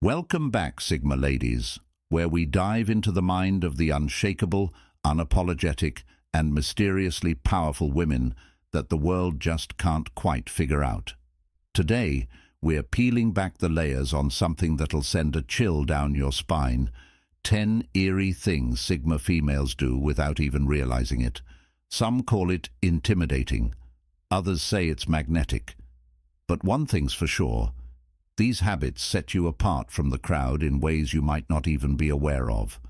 Welcome back, Sigma ladies, where we dive into the mind of the unshakable, unapologetic, and mysteriously powerful women that the world just can't quite figure out. Today, we're peeling back the layers on something that'll send a chill down your spine. 10 eerie things Sigma females do without even realizing it. Some call it intimidating. Others say it's magnetic. But one thing's for sure. These habits set you apart from the crowd in ways you might not even be aware of.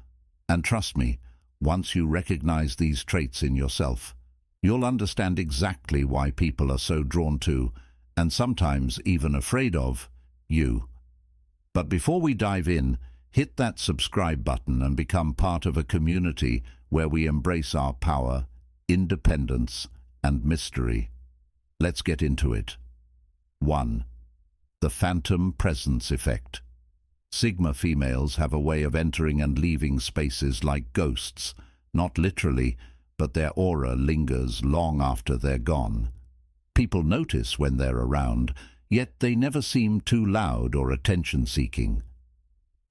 And trust me, once you recognize these traits in yourself, you'll understand exactly why people are so drawn to, and sometimes even afraid of, you. But before we dive in, hit that subscribe button and become part of a community where we embrace our power, independence, and mystery. Let's get into it. 1. The phantom presence effect. Sigma females have a way of entering and leaving spaces like ghosts, not literally, but their aura lingers long after they're gone. People notice when they're around, yet they never seem too loud or attention-seeking.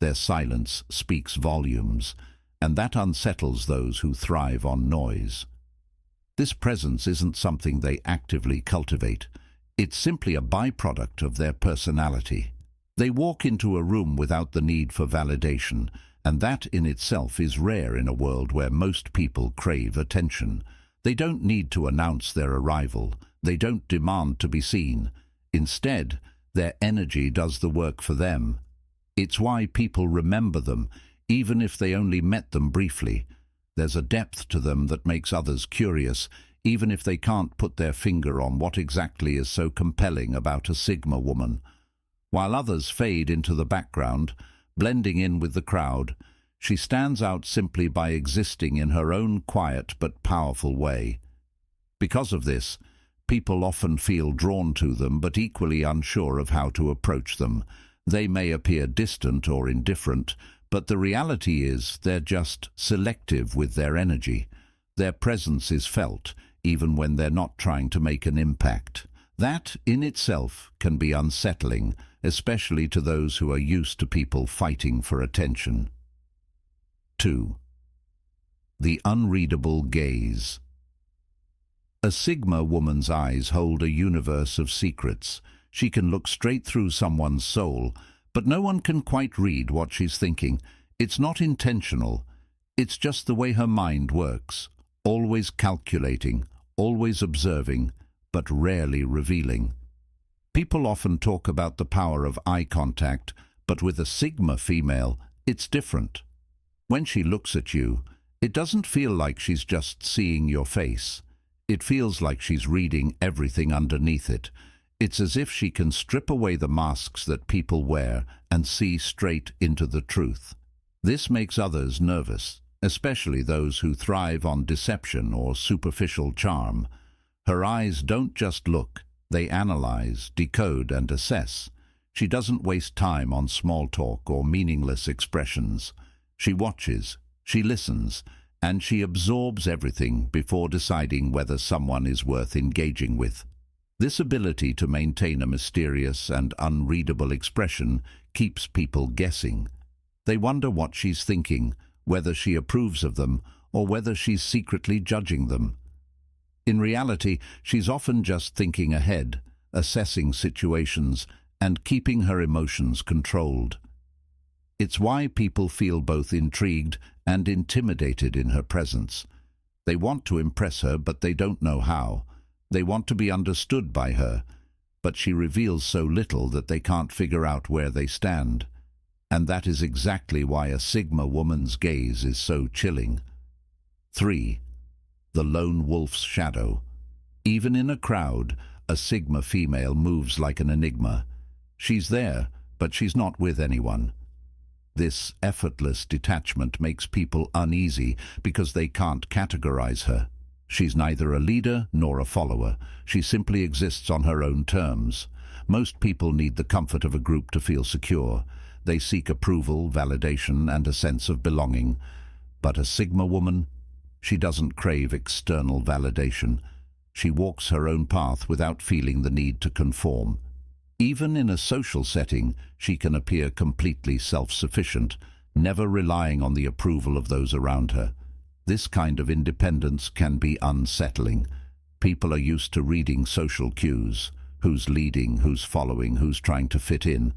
Their silence speaks volumes, and that unsettles those who thrive on noise. This presence isn't something they actively cultivate. It's simply a byproduct of their personality. They walk into a room without the need for validation, and that in itself is rare in a world where most people crave attention. They don't need to announce their arrival. They don't demand to be seen. Instead, their energy does the work for them. It's why people remember them, even if they only met them briefly. There's a depth to them that makes others curious, even if they can't put their finger on what exactly is so compelling about a Sigma woman. While others fade into the background, blending in with the crowd, she stands out simply by existing in her own quiet but powerful way. Because of this, people often feel drawn to them but equally unsure of how to approach them. They may appear distant or indifferent, but the reality is they're just selective with their energy. Their presence is felt, even when they're not trying to make an impact. That, in itself, can be unsettling, especially to those who are used to people fighting for attention. 2. The unreadable gaze. A Sigma woman's eyes hold a universe of secrets. She can look straight through someone's soul, but no one can quite read what she's thinking. It's not intentional. It's just the way her mind works, always calculating, always observing, but rarely revealing. People often talk about the power of eye contact, but with a Sigma female, it's different. When she looks at you, it doesn't feel like she's just seeing your face. It feels like she's reading everything underneath it. It's as if she can strip away the masks that people wear and see straight into the truth. This makes others nervous, especially those who thrive on deception or superficial charm. Her eyes don't just look, they analyze, decode, and assess. She doesn't waste time on small talk or meaningless expressions. She watches, she listens, and she absorbs everything before deciding whether someone is worth engaging with. This ability to maintain a mysterious and unreadable expression keeps people guessing. They wonder what she's thinking, whether she approves of them, or whether she's secretly judging them. In reality, she's often just thinking ahead, assessing situations, and keeping her emotions controlled. It's why people feel both intrigued and intimidated in her presence. They want to impress her, but they don't know how. They want to be understood by her, but she reveals so little that they can't figure out where they stand. And that is exactly why a Sigma woman's gaze is so chilling. 3. The lone wolf's shadow. Even in a crowd, a Sigma female moves like an enigma. She's there, but she's not with anyone. This effortless detachment makes people uneasy because they can't categorize her. She's neither a leader nor a follower. She simply exists on her own terms. Most people need the comfort of a group to feel secure. They seek approval, validation, and a sense of belonging. But a Sigma woman, she doesn't crave external validation. She walks her own path without feeling the need to conform. Even in a social setting, she can appear completely self-sufficient, never relying on the approval of those around her. This kind of independence can be unsettling. People are used to reading social cues, who's leading, who's following, who's trying to fit in.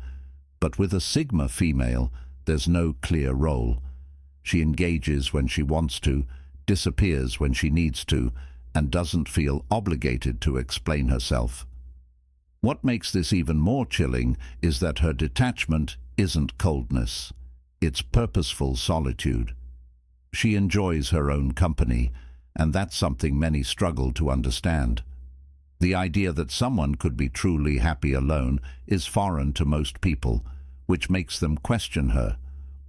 But with a Sigma female, there's no clear role. She engages when she wants to, disappears when she needs to, and doesn't feel obligated to explain herself. What makes this even more chilling is that her detachment isn't coldness. It's purposeful solitude. She enjoys her own company, and that's something many struggle to understand. The idea that someone could be truly happy alone is foreign to most people, which makes them question her.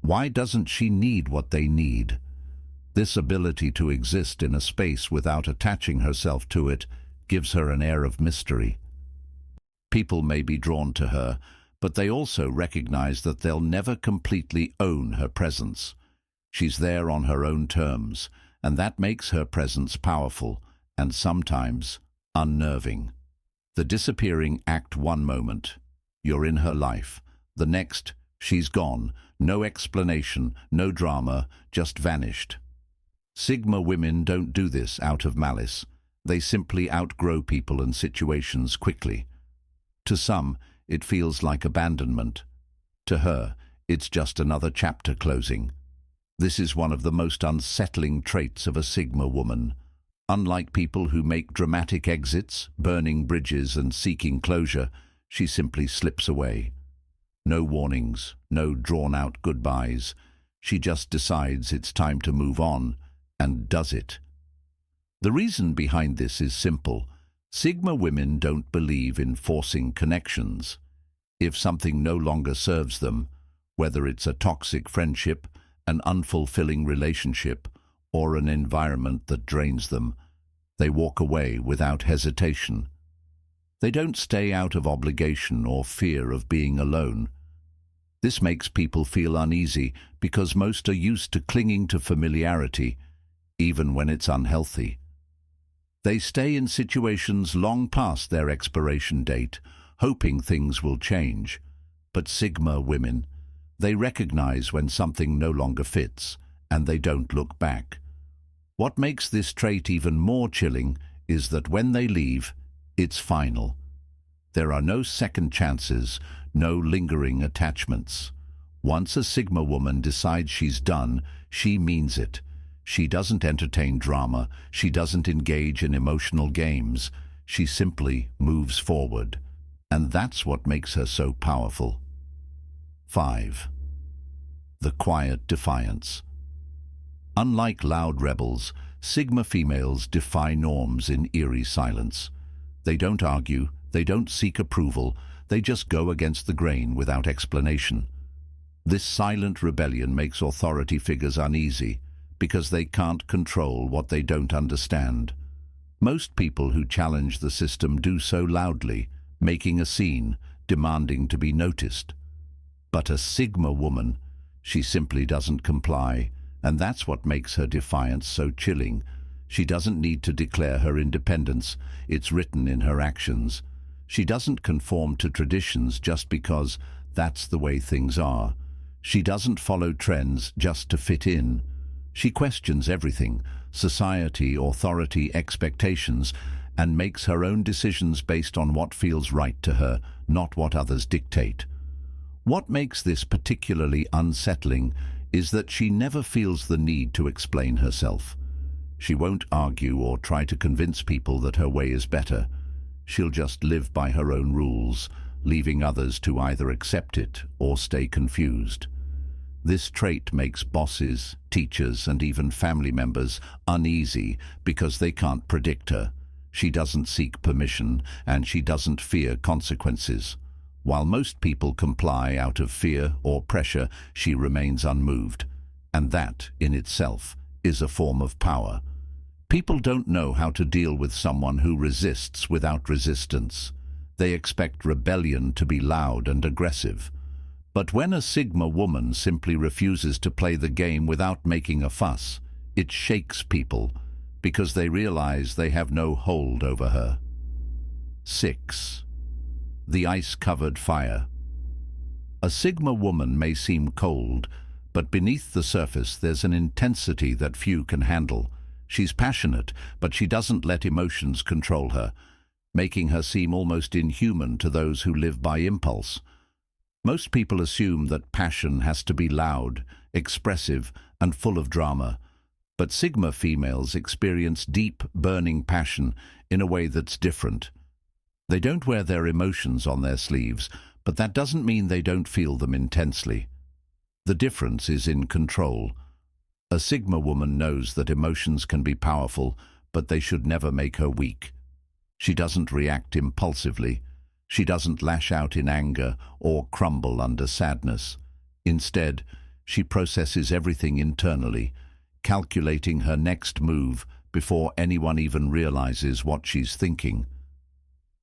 Why doesn't she need what they need? This ability to exist in a space without attaching herself to it gives her an air of mystery. People may be drawn to her, but they also recognize that they'll never completely own her presence. She's there on her own terms, and that makes her presence powerful and sometimes unnerving. The disappearing act one moment, you're in her life. The next, she's gone. No explanation, no drama, just vanished. Sigma women don't do this out of malice. They simply outgrow people and situations quickly. To some, it feels like abandonment. To her, it's just another chapter closing. This is one of the most unsettling traits of a Sigma woman. Unlike people who make dramatic exits, burning bridges and seeking closure, she simply slips away. No warnings, no drawn-out goodbyes. She just decides it's time to move on, and does it. The reason behind this is simple. Sigma women don't believe in forcing connections. If something no longer serves them, whether it's a toxic friendship, an unfulfilling relationship, or an environment that drains them, they walk away without hesitation. They don't stay out of obligation or fear of being alone. This makes people feel uneasy because most are used to clinging to familiarity, even when it's unhealthy. They stay in situations long past their expiration date, hoping things will change. But Sigma women, they recognize when something no longer fits, and they don't look back. What makes this trait even more chilling is that when they leave, it's final. There are no second chances, no lingering attachments. Once a Sigma woman decides she's done, she means it. She doesn't entertain drama. She doesn't engage in emotional games. She simply moves forward. And that's what makes her so powerful. 5. The quiet defiance. Unlike loud rebels, Sigma females defy norms in eerie silence. They don't argue, they don't seek approval, they just go against the grain without explanation. This silent rebellion makes authority figures uneasy, because they can't control what they don't understand. Most people who challenge the system do so loudly, making a scene, demanding to be noticed. But a Sigma woman, she simply doesn't comply, and that's what makes her defiance so chilling. She doesn't need to declare her independence, it's written in her actions. She doesn't conform to traditions just because that's the way things are. She doesn't follow trends just to fit in. She questions everything, society, authority, expectations, and makes her own decisions based on what feels right to her, not what others dictate. What makes this particularly unsettling is that she never feels the need to explain herself. She won't argue or try to convince people that her way is better. She'll just live by her own rules, leaving others to either accept it or stay confused. This trait makes bosses, teachers, and even family members uneasy because they can't predict her. She doesn't seek permission, and she doesn't fear consequences. While most people comply out of fear or pressure, she remains unmoved. And that, in itself, is a form of power. People don't know how to deal with someone who resists without resistance. They expect rebellion to be loud and aggressive. But when a Sigma woman simply refuses to play the game without making a fuss, it shakes people because they realize they have no hold over her. 6. The ice-covered fire. A Sigma woman may seem cold, but beneath the surface there's an intensity that few can handle. She's passionate, but she doesn't let emotions control her, making her seem almost inhuman to those who live by impulse. Most people assume that passion has to be loud, expressive, and full of drama. But Sigma females experience deep, burning passion in a way that's different. They don't wear their emotions on their sleeves, but that doesn't mean they don't feel them intensely. The difference is in control. A Sigma woman knows that emotions can be powerful, but they should never make her weak. She doesn't react impulsively. She doesn't lash out in anger or crumble under sadness. Instead, she processes everything internally, calculating her next move before anyone even realizes what she's thinking.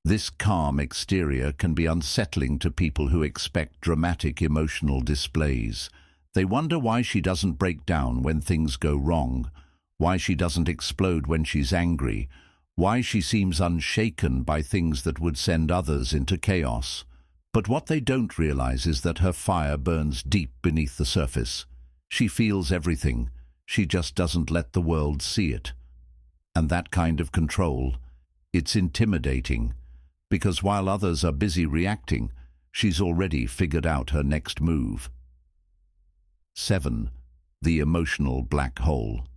This calm exterior can be unsettling to people who expect dramatic emotional displays. They wonder why she doesn't break down when things go wrong, why she doesn't explode when she's angry, why she seems unshaken by things that would send others into chaos. But what they don't realize is that her fire burns deep beneath the surface. She feels everything. She just doesn't let the world see it. And that kind of control, it's intimidating, because while others are busy reacting, she's already figured out her next move. 7. The emotional black hole.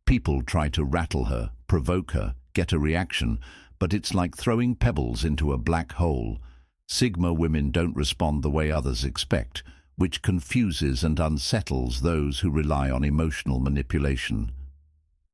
People try to rattle her, provoke her, get a reaction, but it's like throwing pebbles into a black hole. Sigma women don't respond the way others expect, which confuses and unsettles those who rely on emotional manipulation.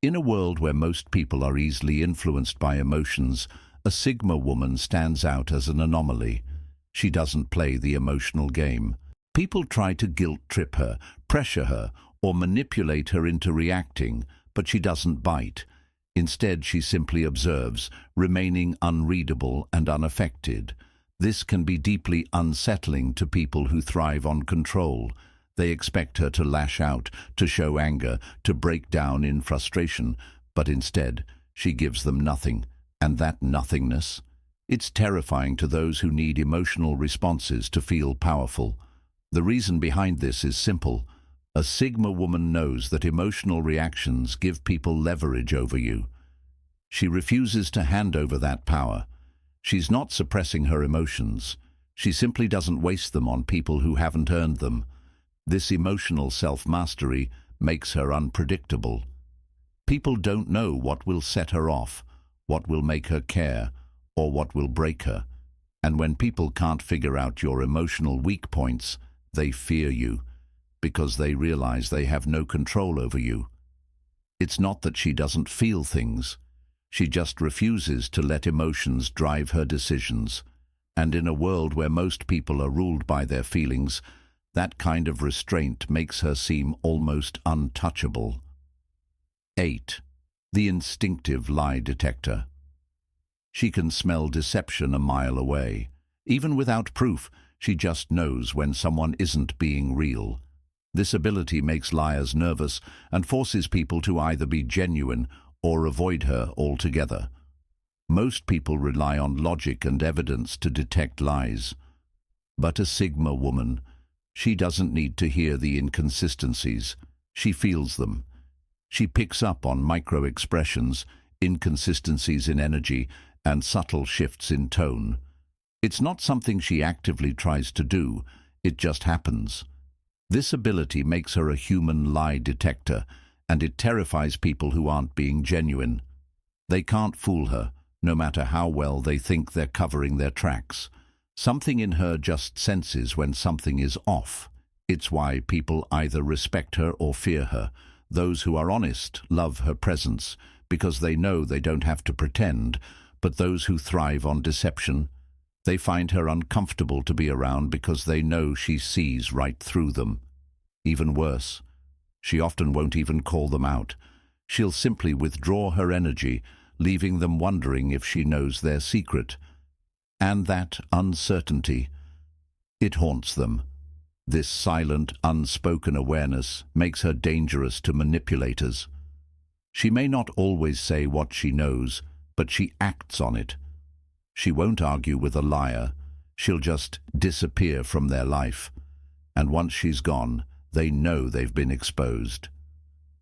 In a world where most people are easily influenced by emotions, a Sigma woman stands out as an anomaly. She doesn't play the emotional game. People try to guilt-trip her, pressure her, or manipulate her into reacting, but she doesn't bite. Instead, she simply observes, remaining unreadable and unaffected. This can be deeply unsettling to people who thrive on control. They expect her to lash out, to show anger, to break down in frustration, but instead, she gives them nothing. And that nothingness? It's terrifying to those who need emotional responses to feel powerful. The reason behind this is simple. A Sigma woman knows that emotional reactions give people leverage over you. She refuses to hand over that power. She's not suppressing her emotions. She simply doesn't waste them on people who haven't earned them. This emotional self-mastery makes her unpredictable. People don't know what will set her off, what will make her care, or what will break her. And when people can't figure out your emotional weak points, they fear you, because they realize they have no control over you. It's not that she doesn't feel things. She just refuses to let emotions drive her decisions. And in a world where most people are ruled by their feelings, that kind of restraint makes her seem almost untouchable. 8. The instinctive lie detector. She can smell deception a mile away. Even without proof, she just knows when someone isn't being real. This ability makes liars nervous and forces people to either be genuine or avoid her altogether. Most people rely on logic and evidence to detect lies. But a Sigma woman, she doesn't need to hear the inconsistencies. She feels them. She picks up on micro-expressions, inconsistencies in energy, and subtle shifts in tone. It's not something she actively tries to do, it just happens. This ability makes her a human lie detector, and it terrifies people who aren't being genuine. They can't fool her, no matter how well they think they're covering their tracks. Something in her just senses when something is off. It's why people either respect her or fear her. Those who are honest love her presence, because they know they don't have to pretend, but those who thrive on deception, they find her uncomfortable to be around because they know she sees right through them. Even worse, she often won't even call them out. She'll simply withdraw her energy, leaving them wondering if she knows their secret. And that uncertainty, it haunts them. This silent, unspoken awareness makes her dangerous to manipulators. She may not always say what she knows, but she acts on it. She won't argue with a liar. She'll just disappear from their life. And once she's gone, they know they've been exposed.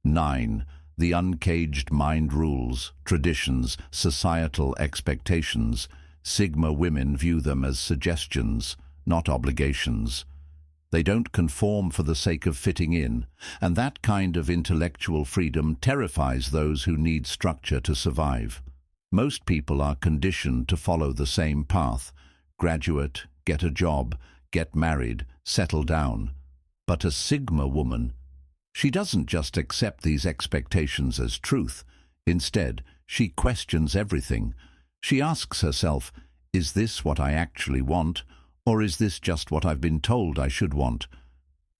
9. The uncaged mind rules, traditions, societal expectations. Sigma women view them as suggestions, not obligations. They don't conform for the sake of fitting in, and that kind of intellectual freedom terrifies those who need structure to survive. Most people are conditioned to follow the same path: graduate, get a job, get married, settle down. But a Sigma woman, she doesn't just accept these expectations as truth. Instead, she questions everything. She asks herself, is this what I actually want, or is this just what I've been told I should want?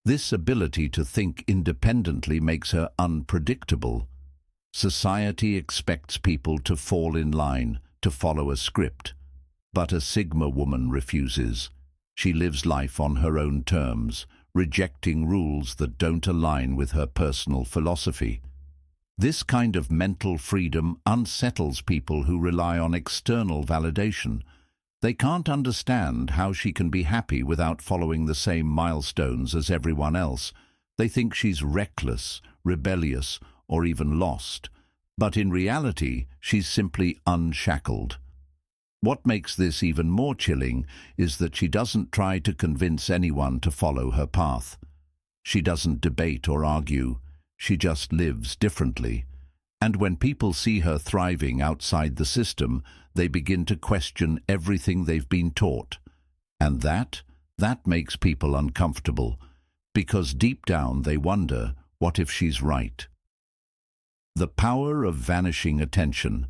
This ability to think independently makes her unpredictable. Society expects people to fall in line, to follow a script. But a Sigma woman refuses. She lives life on her own terms, rejecting rules that don't align with her personal philosophy. This kind of mental freedom unsettles people who rely on external validation. They can't understand how she can be happy without following the same milestones as everyone else. They think she's reckless, rebellious, or even lost. But in reality, she's simply unshackled. What makes this even more chilling is that she doesn't try to convince anyone to follow her path. She doesn't debate or argue. She just lives differently. And when people see her thriving outside the system, they begin to question everything they've been taught. And that makes people uncomfortable, because deep down they wonder, what if she's right? The power of vanishing attention.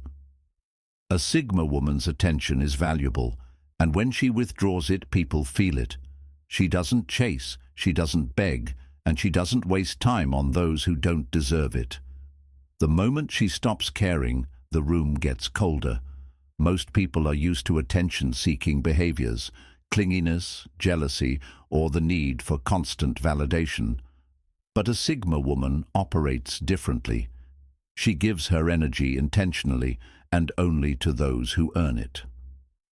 A Sigma woman's attention is valuable, and when she withdraws it, people feel it. She doesn't chase, she doesn't beg, and she doesn't waste time on those who don't deserve it. The moment she stops caring, the room gets colder. Most people are used to attention-seeking behaviors, clinginess, jealousy, or the need for constant validation. But a Sigma woman operates differently. She gives her energy intentionally, and only to those who earn it.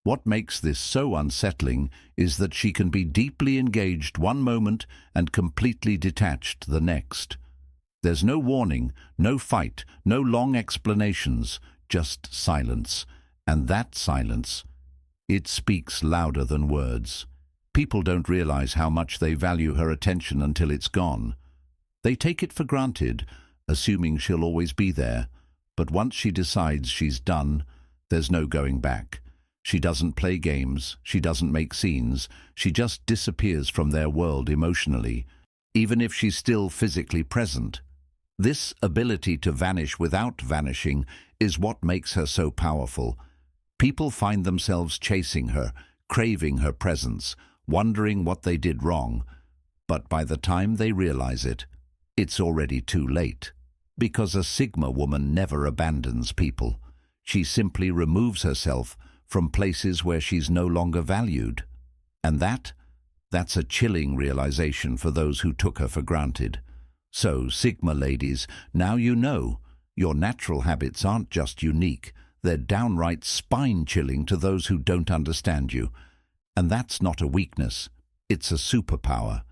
What makes this so unsettling is that she can be deeply engaged one moment and completely detached the next. There's no warning, no fight, no long explanations, just silence. And that silence, it speaks louder than words. People don't realize how much they value her attention until it's gone. They take it for granted, assuming she'll always be there. But once she decides she's done, there's no going back. She doesn't play games, she doesn't make scenes, she just disappears from their world emotionally, even if she's still physically present. This ability to vanish without vanishing is what makes her so powerful. People find themselves chasing her, craving her presence, wondering what they did wrong. But by the time they realize it, it's already too late. Because a Sigma woman never abandons people. She simply removes herself from places where she's no longer valued. And that's a chilling realization for those who took her for granted. So, Sigma ladies, now you know, your natural habits aren't just unique, they're downright spine-chilling to those who don't understand you. And that's not a weakness, it's a superpower.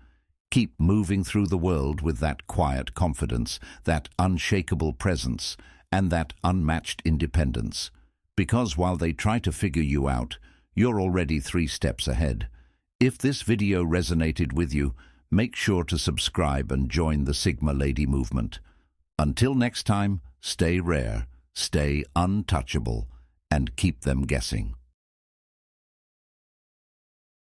Keep moving through the world with that quiet confidence, that unshakable presence, and that unmatched independence. Because while they try to figure you out, you're already 3 steps ahead. If this video resonated with you, make sure to subscribe and join the Sigma Lady movement. Until next time, stay rare, stay untouchable, and keep them guessing.